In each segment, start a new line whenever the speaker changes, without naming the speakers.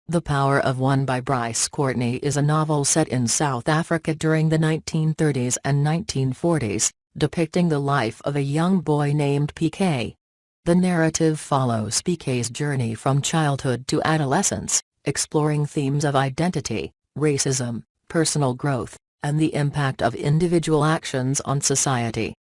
The Power of One by Bryce Courtenay is a novel set in South Africa during the 1930s and 1940s, depicting the life of a young boy named PK. The narrative follows PK's journey from childhood to adolescence, exploring themes of identity, racism, personal growth, and the impact of individual actions on society.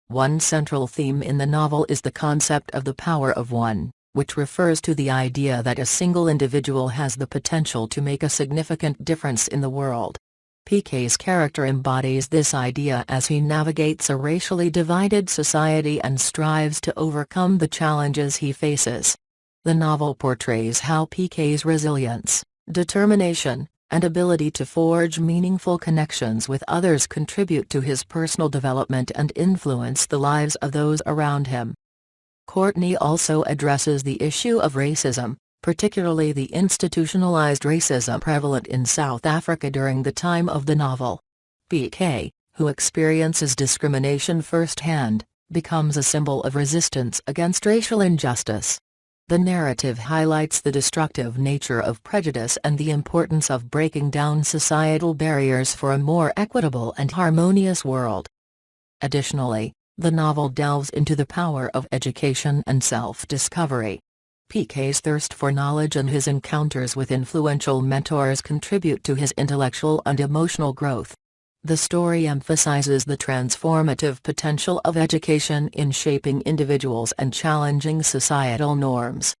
One central theme in the novel is the concept of the power of one, which refers to the idea that a single individual has the potential to make a significant difference in the world. PK's character embodies this idea as he navigates a racially divided society and strives to overcome the challenges he faces. The novel portrays how PK's resilience, determination, and ability to forge meaningful connections with others contribute to his personal development and influence the lives of those around him. Courtenay also addresses the issue of racism, particularly the institutionalized racism prevalent in South Africa during the time of the novel. PK, who experiences discrimination firsthand, becomes a symbol of resistance against racial injustice. The narrative highlights the destructive nature of prejudice and the importance of breaking down societal barriers for a more equitable and harmonious world. Additionally, the novel delves into the power of education and self-discovery. PK's thirst for knowledge and his encounters with influential mentors contribute to his intellectual and emotional growth. The story emphasizes the transformative potential of education in shaping individuals and challenging societal norms.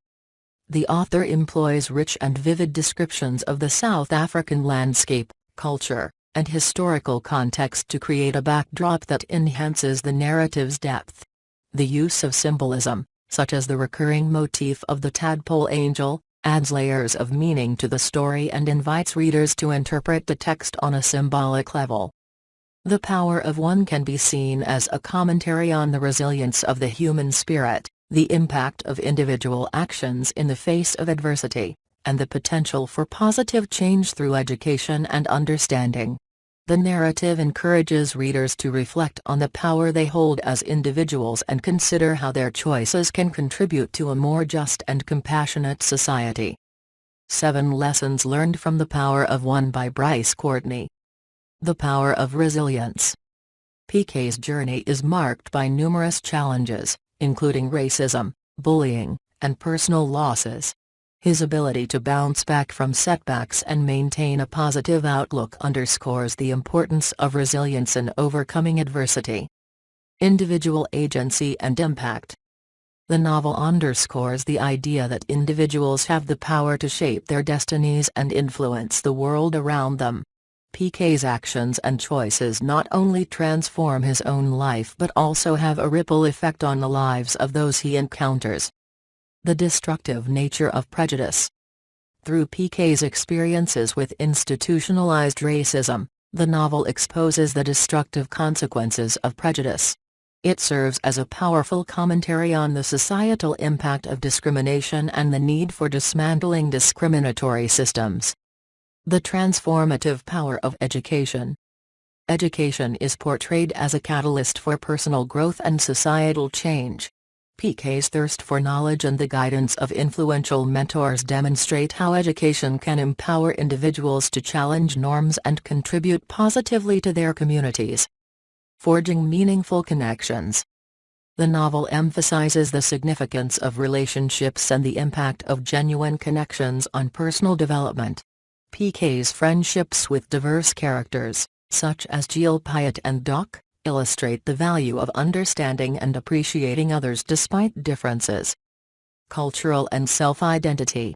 The author employs rich and vivid descriptions of the South African landscape, culture, and historical context to create a backdrop that enhances the narrative's depth. The use of symbolism, such as the recurring motif of the tadpole angel, adds layers of meaning to the story and invites readers to interpret the text on a symbolic level. The Power of One can be seen as a commentary on the resilience of the human spirit, the impact of individual actions in the face of adversity, and the potential for positive change through education and understanding. The narrative encourages readers to reflect on the power they hold as individuals and consider how their choices can contribute to a more just and compassionate society. 7 Lessons Learned from the Power of One by Bryce Courtenay. The Power of Resilience. PK's journey is marked by numerous challenges, including racism, bullying, and personal losses. His ability to bounce back from setbacks and maintain a positive outlook underscores the importance of resilience in overcoming adversity. Individual agency and impact. The novel underscores the idea that individuals have the power to shape their destinies and influence the world around them. PK's actions and choices not only transform his own life but also have a ripple effect on the lives of those he encounters. The destructive nature of prejudice. Through PK's experiences with institutionalized racism, the novel exposes the destructive consequences of prejudice. It serves as a powerful commentary on the societal impact of discrimination and the need for dismantling discriminatory systems. The transformative power of education. Education is portrayed as a catalyst for personal growth and societal change. PK's thirst for knowledge and the guidance of influential mentors demonstrate how education can empower individuals to challenge norms and contribute positively to their communities. Forging meaningful connections. The novel emphasizes the significance of relationships and the impact of genuine connections on personal development. PK's friendships with diverse characters, such as Jill Pyatt and Doc, illustrate the value of understanding and appreciating others despite differences. Cultural and self-identity.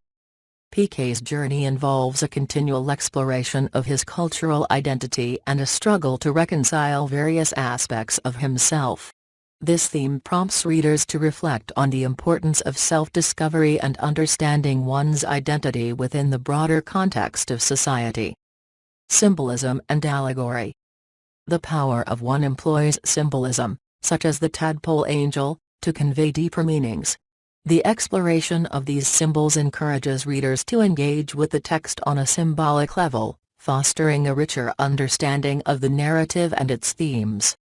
PK's journey involves a continual exploration of his cultural identity and a struggle to reconcile various aspects of himself. This theme prompts readers to reflect on the importance of self-discovery and understanding one's identity within the broader context of society. Symbolism and allegory. The Power of One employs symbolism, such as the tadpole angel, to convey deeper meanings. The exploration of these symbols encourages readers to engage with the text on a symbolic level, fostering a richer understanding of the narrative and its themes.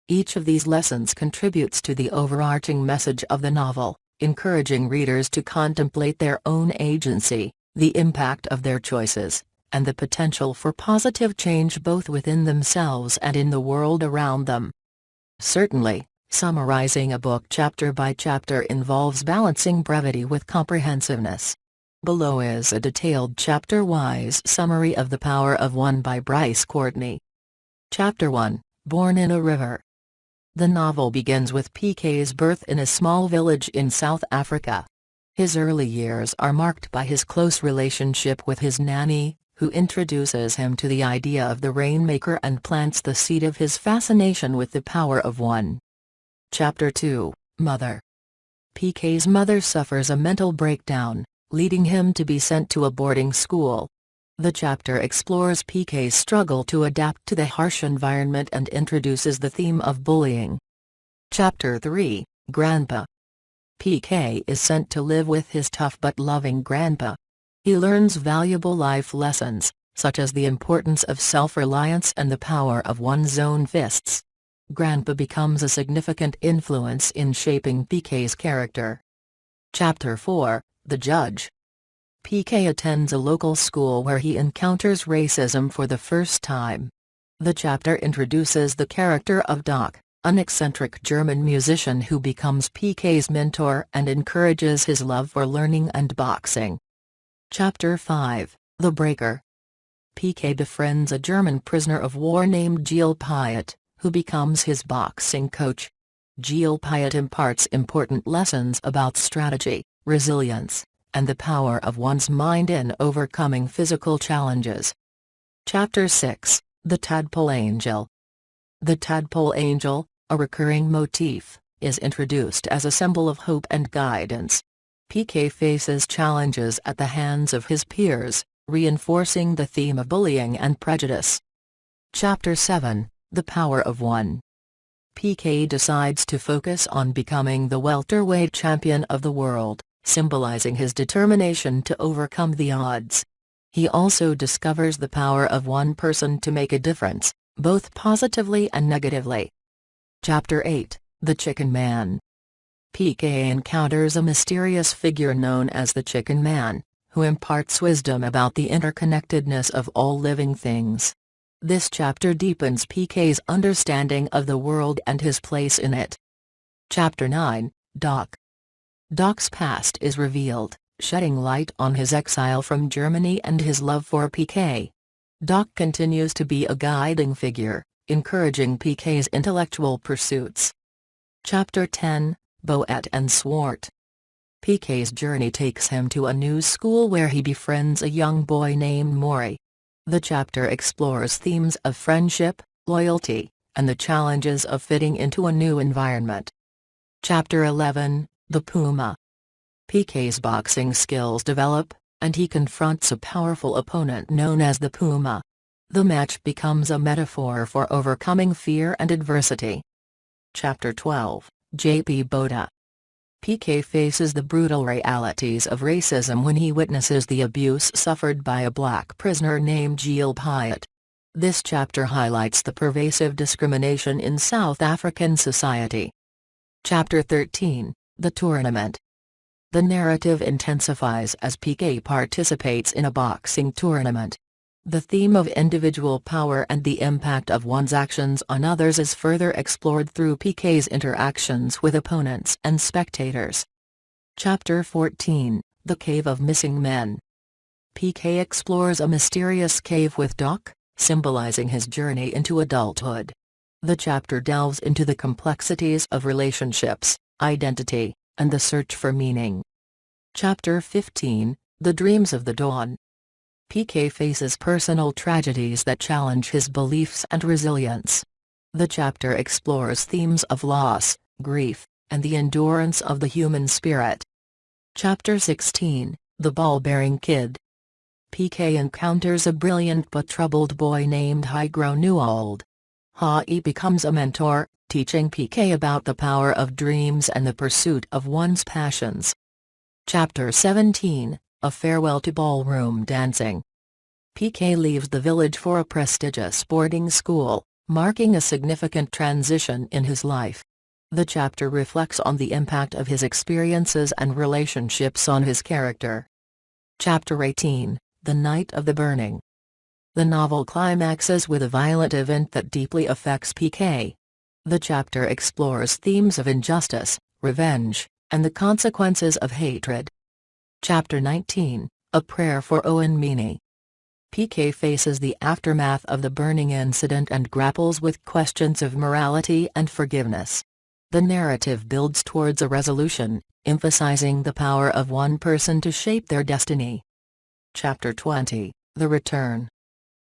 Each of these lessons contributes to the overarching message of the novel, encouraging readers to contemplate their own agency, the impact of their choices, and the potential for positive change both within themselves and in the world around them. Certainly, summarizing a book chapter by chapter involves balancing brevity with comprehensiveness. Below is a detailed chapter-wise summary of The Power of One by Bryce Courtenay. Chapter 1, Born in a River. The novel begins with PK's birth in a small village in South Africa. His early years are marked by his close relationship with his nanny, who introduces him to the idea of the rainmaker and plants the seed of his fascination with the power of one. Chapter 2, Mother. PK's mother suffers a mental breakdown, leading him to be sent to a boarding school. The chapter explores PK's struggle to adapt to the harsh environment and introduces the theme of bullying. Chapter 3, Grandpa. PK is sent to live with his tough but loving grandpa. He learns valuable life lessons, such as the importance of self-reliance and the power of one's own fists. Grandpa becomes a significant influence in shaping PK's character. Chapter 4, The Judge. PK attends a local school where he encounters racism for the first time. The chapter introduces the character of Doc, an eccentric German musician who becomes PK's mentor and encourages his love for learning and boxing. Chapter 5, The Breaker. PK befriends a German prisoner of war named Gilles Payet, who becomes his boxing coach. Gilles Payet imparts important lessons about strategy, resilience, and the power of one's mind in overcoming physical challenges. Chapter 6, The Tadpole Angel. The Tadpole Angel, a recurring motif, is introduced as a symbol of hope and guidance. PK faces challenges at the hands of his peers, reinforcing the theme of bullying and prejudice. Chapter 7, The Power of One. PK decides to focus on becoming the welterweight champion of the world, symbolizing his determination to overcome the odds. He also discovers the power of one person to make a difference, both positively and negatively. Chapter 8, The Chicken Man. PK encounters a mysterious figure known as the Chicken Man, who imparts wisdom about the interconnectedness of all living things. This chapter deepens PK's understanding of the world and his place in it. Chapter 9, Doc. Doc's past is revealed, shedding light on his exile from Germany and his love for PK. Doc continues to be a guiding figure, encouraging PK's intellectual pursuits. Chapter 10, Boet and Swart. PK's journey takes him to a new school where he befriends a young boy named Maury. The chapter explores themes of friendship, loyalty, and the challenges of fitting into a new environment. Chapter 11, The Puma. PK's boxing skills develop, and he confronts a powerful opponent known as the Puma. The match becomes a metaphor for overcoming fear and adversity. Chapter 12, J.P. Botha. PK faces the brutal realities of racism when he witnesses the abuse suffered by a black prisoner named Gilles Payet. This chapter highlights the pervasive discrimination in South African society. Chapter 13, The Tournament. The narrative intensifies as PK participates in a boxing tournament. The theme of individual power and the impact of one's actions on others is further explored through PK's interactions with opponents and spectators. Chapter 14, The Cave of Missing Men. PK explores a mysterious cave with Doc, symbolizing his journey into adulthood. The chapter delves into the complexities of relationships, identity, and the search for meaning. Chapter 15, The Dreams of the Dawn. PK faces personal tragedies that challenge his beliefs and resilience. The chapter explores themes of loss, grief, and the endurance of the human spirit. Chapter 16, The Ball-Bearing Kid. PK encounters a brilliant but troubled boy named Hygro Newald. He becomes a mentor, teaching PK about the power of dreams and the pursuit of one's passions. Chapter 17, A Farewell to Ballroom Dancing. PK leaves the village for a prestigious boarding school, marking a significant transition in his life. The chapter reflects on the impact of his experiences and relationships on his character. Chapter 18, The Night of the Burning. The novel climaxes with a violent event that deeply affects PK. The chapter explores themes of injustice, revenge, and the consequences of hatred. Chapter 19, A Prayer for Owen Meany. PK faces the aftermath of the burning incident and grapples with questions of morality and forgiveness. The narrative builds towards a resolution, emphasizing the power of one person to shape their destiny. Chapter 20, The Return.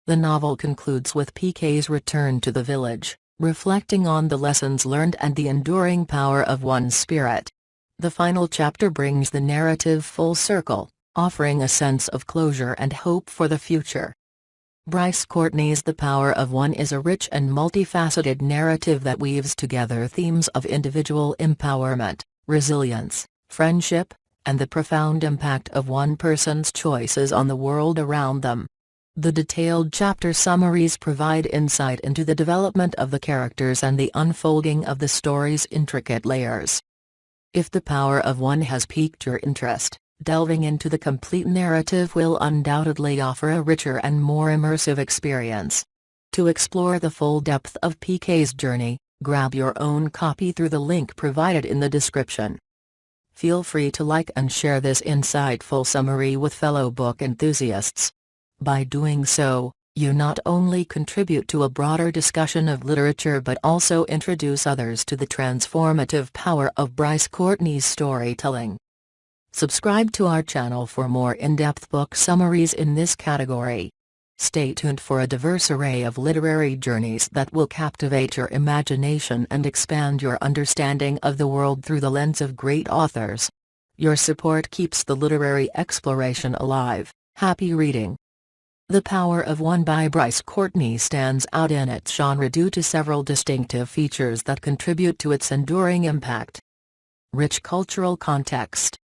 The novel concludes with PK's return to the village, reflecting on the lessons learned and the enduring power of one's spirit. The final chapter brings the narrative full circle, offering a sense of closure and hope for the future. Bryce Courtenay's The Power of One is a rich and multifaceted narrative that weaves together themes of individual empowerment, resilience, friendship, and the profound impact of one person's choices on the world around them. The detailed chapter summaries provide insight into the development of the characters and the unfolding of the story's intricate layers. If The Power of One has piqued your interest, delving into the complete narrative will undoubtedly offer a richer and more immersive experience. To explore the full depth of PK's journey, grab your own copy through the link provided in the description. Feel free to like and share this insightful summary with fellow book enthusiasts. By doing so, you not only contribute to a broader discussion of literature but also introduce others to the transformative power of Bryce Courtenay's storytelling. Subscribe to our channel for more in-depth book summaries in this category. Stay tuned for a diverse array of literary journeys that will captivate your imagination and expand your understanding of the world through the lens of great authors. Your support keeps the literary exploration alive. Happy reading! The Power of One by Bryce Courtenay stands out in its genre due to several distinctive features that contribute to its enduring impact. Rich cultural context.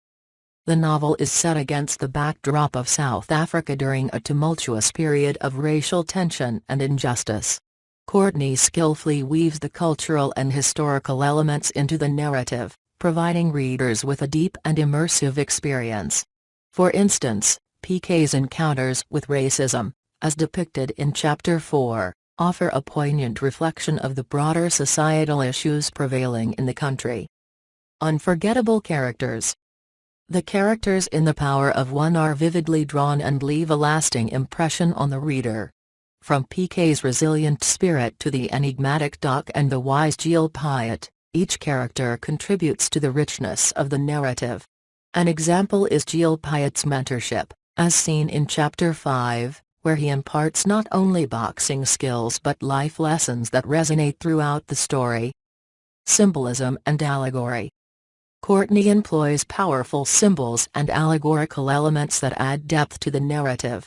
The novel is set against the backdrop of South Africa during a tumultuous period of racial tension and injustice. Courtenay skillfully weaves the cultural and historical elements into the narrative, providing readers with a deep and immersive experience. For instance, PK's encounters with racism, as depicted in Chapter 4, offer a poignant reflection of the broader societal issues prevailing in the country. Unforgettable characters. The characters in The Power of One are vividly drawn and leave a lasting impression on the reader. From PK's resilient spirit to the enigmatic Doc and the wise Jill Pyatt, each character contributes to the richness of the narrative. An example is Jill Pyatt's mentorship, as seen in Chapter 5, where he imparts not only boxing skills but life lessons that resonate throughout the story. Symbolism and allegory. Courtenay employs powerful symbols and allegorical elements that add depth to the narrative.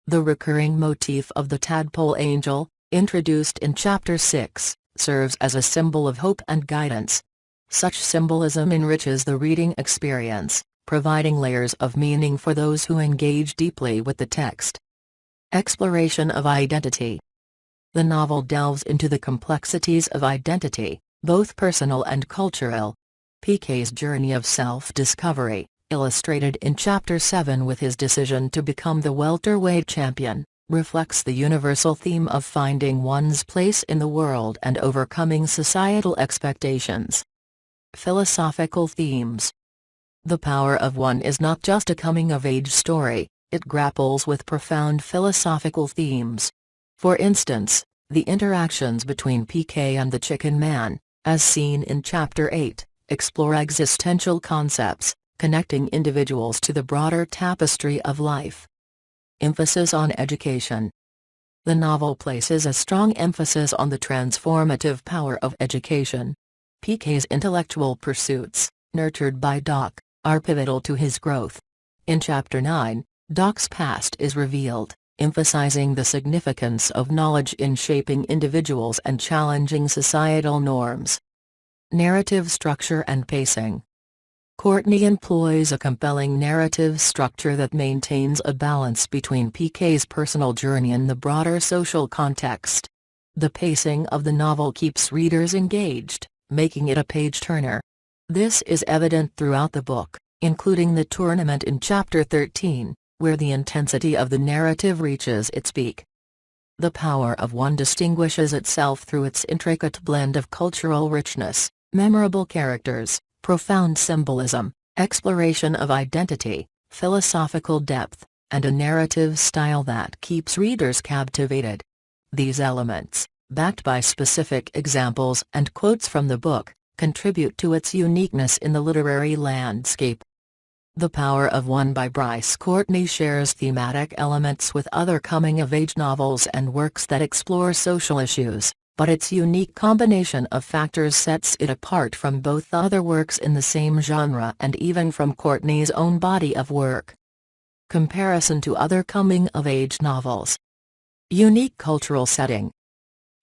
The recurring motif of the tadpole angel, introduced in Chapter 6, serves as a symbol of hope and guidance. Such symbolism enriches the reading experience, providing layers of meaning for those who engage deeply with the text. Exploration of identity. The novel delves into the complexities of identity, both personal and cultural. PK's journey of self-discovery, illustrated in Chapter 7 with his decision to become the welterweight champion, reflects the universal theme of finding one's place in the world and overcoming societal expectations. Philosophical themes. The Power of One is not just a coming-of-age story, it grapples with profound philosophical themes. For instance, the interactions between PK and the Chicken Man, as seen in Chapter 8, explore existential concepts, connecting individuals to the broader tapestry of life. Emphasis on education. The novel places a strong emphasis on the transformative power of education. PK's intellectual pursuits, nurtured by Doc, are pivotal to his growth. In Chapter 9, Doc's past is revealed, emphasizing the significance of knowledge in shaping individuals and challenging societal norms. Narrative structure and pacing. Courtenay employs a compelling narrative structure that maintains a balance between PK's personal journey and the broader social context. The pacing of the novel keeps readers engaged, making it a page-turner. This is evident throughout the book, including the tournament in Chapter 13, where the intensity of the narrative reaches its peak. The Power of One distinguishes itself through its intricate blend of cultural richness, memorable characters, profound symbolism, exploration of identity, philosophical depth, and a narrative style that keeps readers captivated. These elements, backed by specific examples and quotes from the book, contribute to its uniqueness in the literary landscape. The Power of One by Bryce Courtenay shares thematic elements with other coming-of-age novels and works that explore social issues, but its unique combination of factors sets it apart from both other works in the same genre and even from Courtenay's own body of work. Comparison to other coming-of-age novels. Unique cultural setting.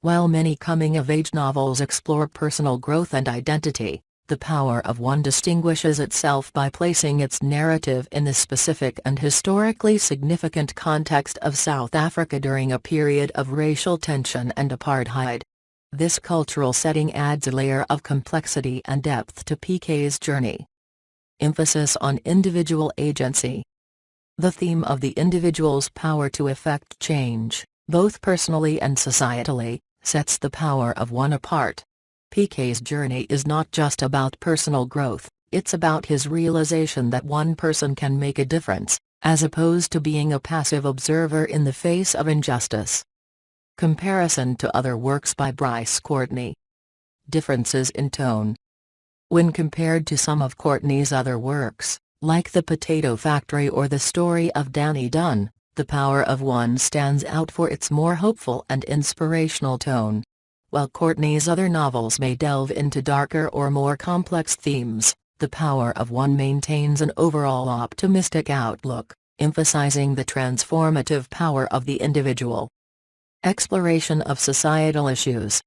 While many coming-of-age novels explore personal growth and identity, The Power of One distinguishes itself by placing its narrative in the specific and historically significant context of South Africa during a period of racial tension and apartheid. This cultural setting adds a layer of complexity and depth to PK's journey. Emphasis on individual agency. The theme of the individual's power to effect change, both personally and societally, sets The Power of One apart. PK's journey is not just about personal growth, it's about his realization that one person can make a difference, as opposed to being a passive observer in the face of injustice. Comparison to other works by Bryce Courtenay. Differences in tone. When compared to some of Courtenay's other works, like The Potato Factory or The Story of Danny Dunn, The Power of One stands out for its more hopeful and inspirational tone. While Courtenay's other novels may delve into darker or more complex themes, The Power of One maintains an overall optimistic outlook, emphasizing the transformative power of the individual. Exploration of societal issues.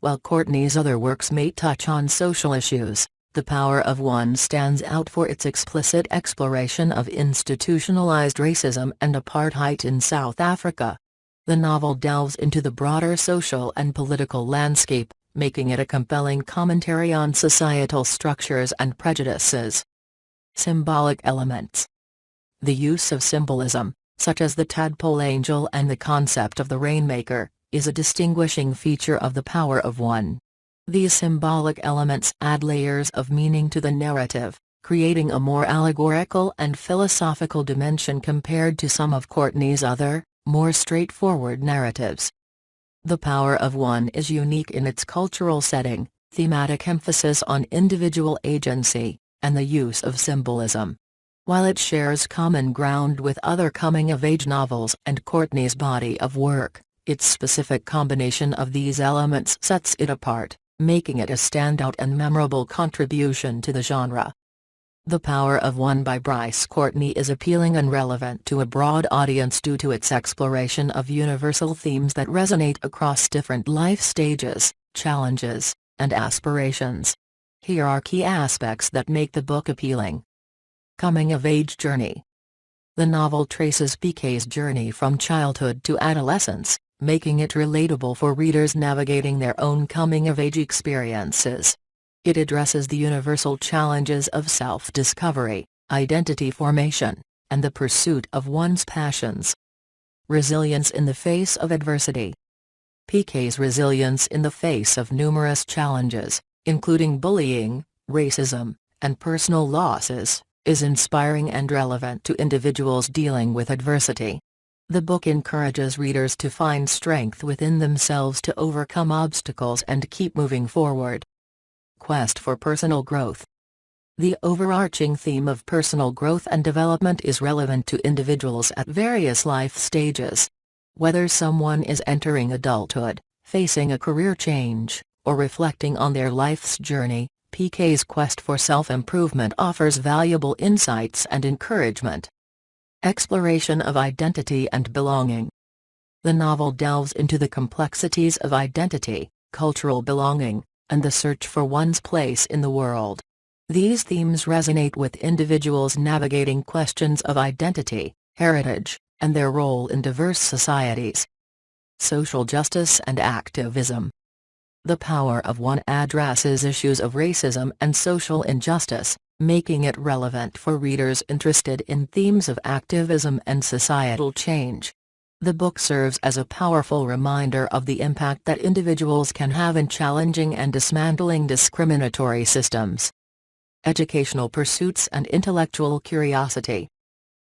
While Courtenay's other works may touch on social issues, The Power of One stands out for its explicit exploration of institutionalized racism and apartheid in South Africa. The novel delves into the broader social and political landscape, making it a compelling commentary on societal structures and prejudices. Symbolic elements. The use of symbolism, such as the tadpole angel and the concept of the rainmaker, is a distinguishing feature of The Power of One. These symbolic elements add layers of meaning to the narrative, creating a more allegorical and philosophical dimension compared to some of Courtenay's other, more straightforward narratives. The Power of One is unique in its cultural setting, thematic emphasis on individual agency, and the use of symbolism. While it shares common ground with other coming-of-age novels and Courtenay's body of work, its specific combination of these elements sets it apart, making it a standout and memorable contribution to the genre. The Power of One by Bryce Courtenay is appealing and relevant to a broad audience due to its exploration of universal themes that resonate across different life stages, challenges, and aspirations. Here are key aspects that make the book appealing. Coming-of-age journey. The novel traces PK's journey from childhood to adolescence, making it relatable for readers navigating their own coming-of-age experiences. It addresses the universal challenges of self-discovery, identity formation, and the pursuit of one's passions. Resilience in the face of adversity. PK's resilience in the face of numerous challenges, including bullying, racism, and personal losses, is inspiring and relevant to individuals dealing with adversity. The book encourages readers to find strength within themselves to overcome obstacles and keep moving forward. Quest for personal growth. The overarching theme of personal growth and development is relevant to individuals at various life stages. Whether someone is entering adulthood, facing a career change, or reflecting on their life's journey, PK's quest for self-improvement offers valuable insights and encouragement. Exploration of identity and belonging. The novel delves into the complexities of identity, cultural belonging, and the search for one's place in the world. These themes resonate with individuals navigating questions of identity, heritage, and their role in diverse societies. Social justice and activism. The Power of One addresses issues of racism and social injustice, making it relevant for readers interested in themes of activism and societal change. The book serves as a powerful reminder of the impact that individuals can have in challenging and dismantling discriminatory systems. Educational pursuits and intellectual curiosity.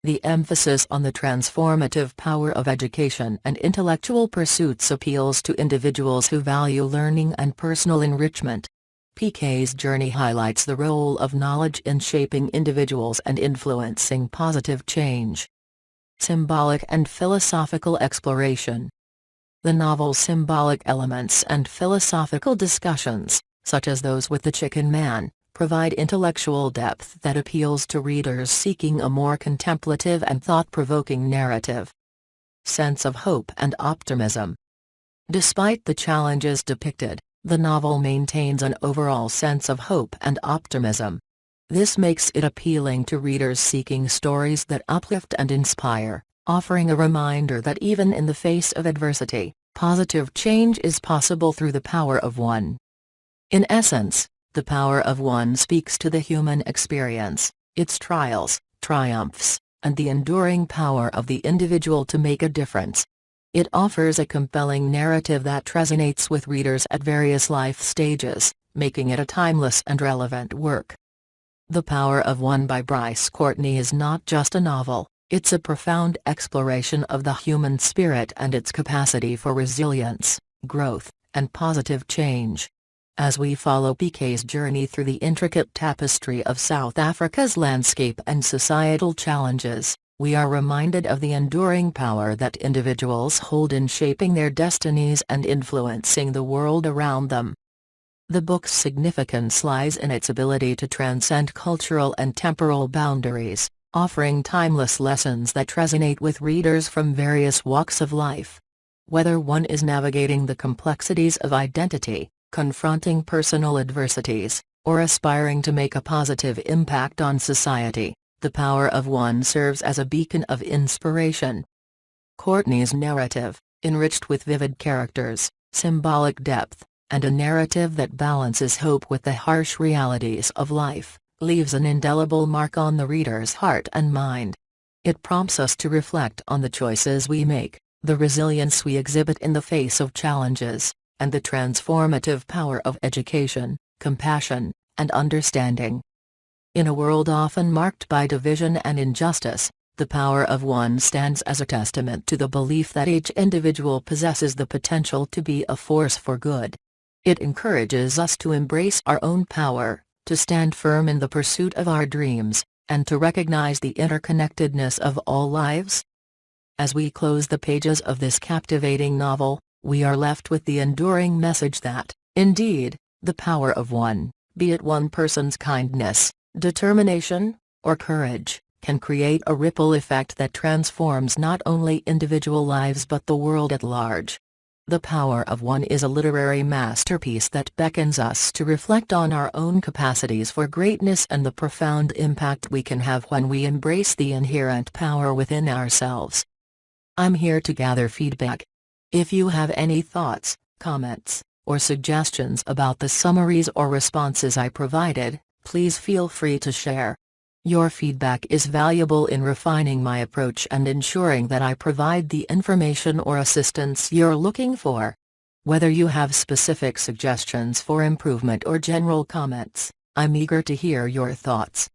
The emphasis on the transformative power of education and intellectual pursuits appeals to individuals who value learning and personal enrichment. PK's journey highlights the role of knowledge in shaping individuals and influencing positive change. Symbolic and philosophical exploration. The novel's symbolic elements and philosophical discussions, such as those with the Chicken Man, provide intellectual depth that appeals to readers seeking a more contemplative and thought-provoking narrative. Sense of hope and optimism. Despite the challenges depicted, the novel maintains an overall sense of hope and optimism. This makes it appealing to readers seeking stories that uplift and inspire, offering a reminder that even in the face of adversity, positive change is possible through the power of one. In essence, The Power of One speaks to the human experience, its trials, triumphs, and the enduring power of the individual to make a difference. It offers a compelling narrative that resonates with readers at various life stages, making it a timeless and relevant work. The Power of One by Bryce Courtenay is not just a novel, it's a profound exploration of the human spirit and its capacity for resilience, growth, and positive change. As we follow PK's journey through the intricate tapestry of South Africa's landscape and societal challenges, we are reminded of the enduring power that individuals hold in shaping their destinies and influencing the world around them. The book's significance lies in its ability to transcend cultural and temporal boundaries, offering timeless lessons that resonate with readers from various walks of life. Whether one is navigating the complexities of identity, confronting personal adversities, or aspiring to make a positive impact on society, The Power of One serves as a beacon of inspiration. Courtenay's narrative, enriched with vivid characters, symbolic depth, and a narrative that balances hope with the harsh realities of life, leaves an indelible mark on the reader's heart and mind. It prompts us to reflect on the choices we make, the resilience we exhibit in the face of challenges, and the transformative power of education, compassion, and understanding. In a world often marked by division and injustice, The Power of One stands as a testament to the belief that each individual possesses the potential to be a force for good. It encourages us to embrace our own power, to stand firm in the pursuit of our dreams, and to recognize the interconnectedness of all lives. As we close the pages of this captivating novel, we are left with the enduring message that, indeed, the power of one, be it one person's kindness, determination, or courage, can create a ripple effect that transforms not only individual lives but the world at large. The Power of One is a literary masterpiece that beckons us to reflect on our own capacities for greatness and the profound impact we can have when we embrace the inherent power within ourselves. I'm here to gather feedback. If you have any thoughts, comments, or suggestions about the summaries or responses I provided, please feel free to share. Your feedback is valuable in refining my approach and ensuring that I provide the information or assistance you're looking for. Whether you have specific suggestions for improvement or general comments, I'm eager to hear your thoughts.